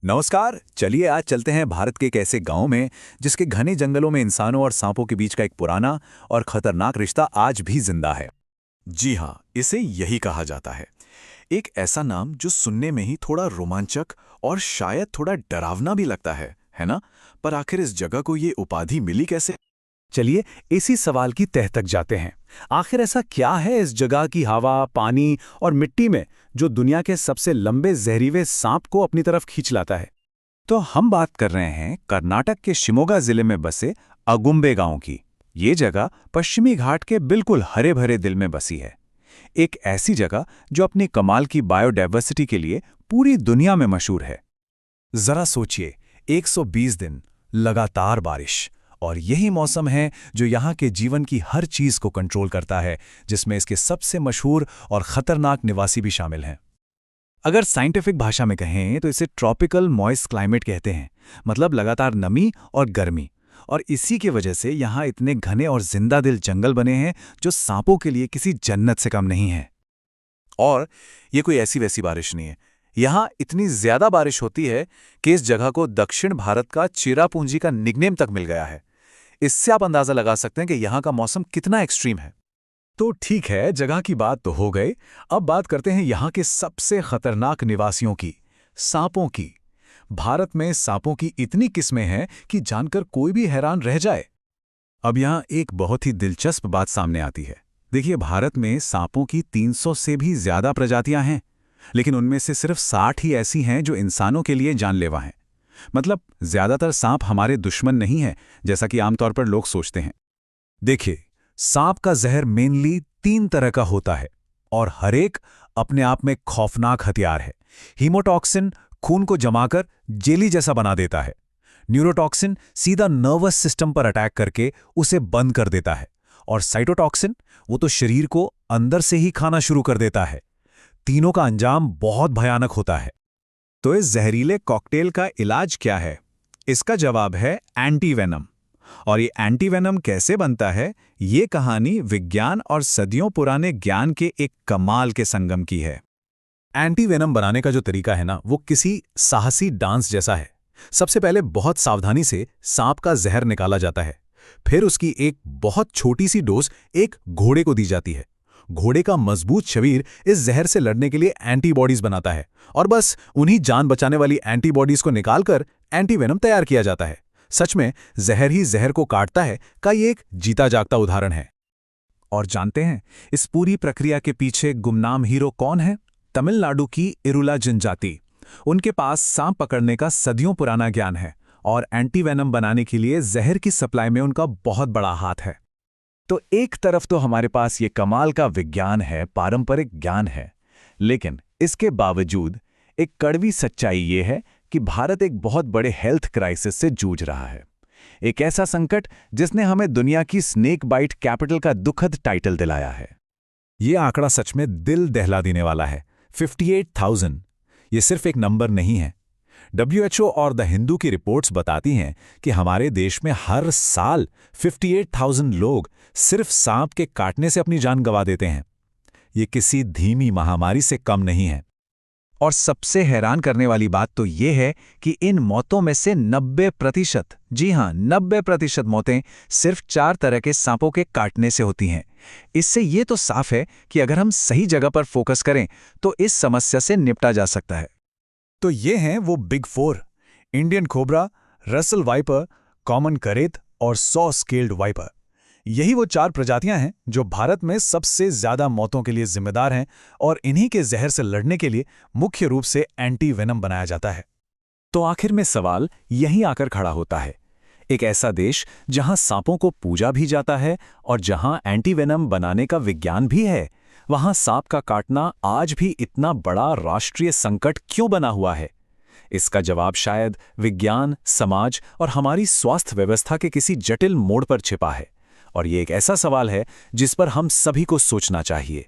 नमस्कार। चलिए आज चलते हैं भारत के एक ऐसे गांव में जिसके घने जंगलों में इंसानों और सांपों के बीच का एक पुराना और खतरनाक रिश्ता आज भी जिंदा है। जी हाँ, इसे यही कहा जाता है। एक ऐसा नाम जो सुनने में ही थोड़ा रोमांचक और शायद थोड़ा डरावना भी लगता है ना? पर आखिर इस जगह को ये उपाधि मिली कैसे? चलिए इसी सवाल की तह तक जाते हैं। आखिर ऐसा क्या है इस जगह की हवा, पानी और मिट्टी में जो दुनिया के सबसे लंबे जहरीले सांप को अपनी तरफ खींच लाता है? तो हम बात कर रहे हैं कर्नाटक के शिमोगा जिले में बसे अगुम्बे गांव की। ये जगह पश्चिमी घाट के बिल्कुल हरे भरे दिल में बसी है। एक ऐसी जगह जो अपनी कमाल की बायोडायवर्सिटी के लिए पूरी दुनिया में मशहूर है। जरा सोचिए, 120 दिन लगातार बारिश, और यही मौसम है जो यहाँ के जीवन की हर चीज को कंट्रोल करता है, जिसमें इसके सबसे मशहूर और खतरनाक निवासी भी शामिल हैं। अगर साइंटिफिक भाषा में कहें तो इसे ट्रॉपिकल मॉइस्ट क्लाइमेट कहते हैं, मतलब लगातार नमी और गर्मी। और इसी की वजह से यहाँ इतने घने और जिंदा दिल जंगल बने हैं जो सांपों के लिए किसी जन्नत से कम नहीं है। और ये कोई ऐसी वैसी बारिश नहीं है। यहाँ इतनी ज्यादा बारिश होती है कि इस जगह को दक्षिण भारत का चेरापूंजी का निकनेम तक मिल गया है। इससे आप अंदाजा लगा सकते हैं कि यहाँ का मौसम कितना एक्सट्रीम है। तो ठीक है, जगह की बात तो हो गई। अब बात करते हैं यहाँ के सबसे खतरनाक निवासियों की, सांपों की। भारत में सांपों की इतनी किस्में हैं कि जानकर कोई भी हैरान रह जाए। अब यहाँ एक बहुत ही दिलचस्प बात सामने आती है। देखिए, भारत में सांपों की 300 से भी ज्यादा प्रजातियां हैं, लेकिन उनमें से सिर्फ 60 ही ऐसी हैं जो इंसानों के लिए जानलेवा हैं। मतलब ज्यादातर सांप हमारे दुश्मन नहीं है, जैसा कि आमतौर पर लोग सोचते हैं। देखिए, सांप का जहर मेनली 3 तरह का होता है, और हर एक अपने आप में खौफनाक हथियार है। हीमोटॉक्सिन खून को जमाकर जेली जैसा बना देता है। न्यूरोटॉक्सिन सीधा नर्वस सिस्टम पर अटैक करके उसे बंद कर देता है। और साइटोटॉक्सिन, वो तो शरीर को अंदर से ही खाना शुरू कर देता है। तीनों का अंजाम बहुत भयानक होता है। तो इस जहरीले कॉकटेल का इलाज क्या है? इसका जवाब है एंटीवेनम। और ये एंटीवेनम कैसे बनता है, ये कहानी विज्ञान और सदियों पुराने ज्ञान के एक कमाल के संगम की है। एंटीवेनम बनाने का जो तरीका है ना, वो किसी साहसी डांस जैसा है। सबसे पहले बहुत सावधानी से सांप का जहर निकाला जाता है। फिर उसकी एक बहुत छोटी सी डोज एक घोड़े को दी जाती है। घोड़े का मजबूत शरीर इस जहर से लड़ने के लिए एंटीबॉडीज बनाता है, और बस उन्हीं जान बचाने वाली एंटीबॉडीज को निकालकर एंटीवेनम तैयार किया जाता है। सच में जहर ही जहर को काटता है का ये एक जीता जागता उदाहरण है। और जानते हैं इस पूरी प्रक्रिया के पीछे गुमनाम हीरो कौन है? तमिलनाडु की इरुला जनजाति। उनके पास सांप पकड़ने का सदियों पुराना ज्ञान है, और एंटीवेनम बनाने के लिए जहर की सप्लाई में उनका बहुत बड़ा हाथ है। तो एक तरफ तो हमारे पास ये कमाल का विज्ञान है, पारंपरिक ज्ञान है, लेकिन इसके बावजूद एक कड़वी सच्चाई ये है कि भारत एक बहुत बड़े हेल्थ क्राइसिस से जूझ रहा है। एक ऐसा संकट जिसने हमें दुनिया की स्नेक बाइट कैपिटल का दुखद टाइटल दिलाया है। ये आंकड़ा सच में दिल दहला देने वाला है। 58,000 ये सिर्फ एक नंबर नहीं है। WHO और द हिंदू की रिपोर्ट्स बताती हैं कि हमारे देश में हर साल 58,000 लोग सिर्फ सांप के काटने से अपनी जान गंवा देते हैं। ये किसी धीमी महामारी से कम नहीं है। और सबसे हैरान करने वाली बात तो ये है कि इन मौतों में से 90%, जी हां 90% मौतें सिर्फ 4 तरह के सांपों के काटने से होती हैं। इससे ये तो साफ है कि अगर हम सही जगह पर फोकस करें तो इस समस्या से निपटा जा सकता है। तो ये हैं वो big 4: Indian cobra, Russell viper, common करेत और सॉ स्केल्ड वाइपर। यही वो 4 प्रजातियां हैं जो भारत में सबसे ज्यादा मौतों के लिए जिम्मेदार हैं, और इन्हीं के जहर से लड़ने के लिए मुख्य रूप से एंटीवेनम बनाया जाता है। तो आखिर में सवाल यहीं आकर खड़ा होता है। एक ऐसा देश जहां सांपों को पूजा भी जाता है और जहां एंटीवेनम बनाने का विज्ञान भी है, वहां सांप का काटना आज भी इतना बड़ा राष्ट्रीय संकट क्यों बना हुआ है? इसका जवाब शायद विज्ञान, समाज और हमारी स्वास्थ्य व्यवस्था के किसी जटिल मोड़ पर छिपा है। और ये एक ऐसा सवाल है जिस पर हम सभी को सोचना चाहिए।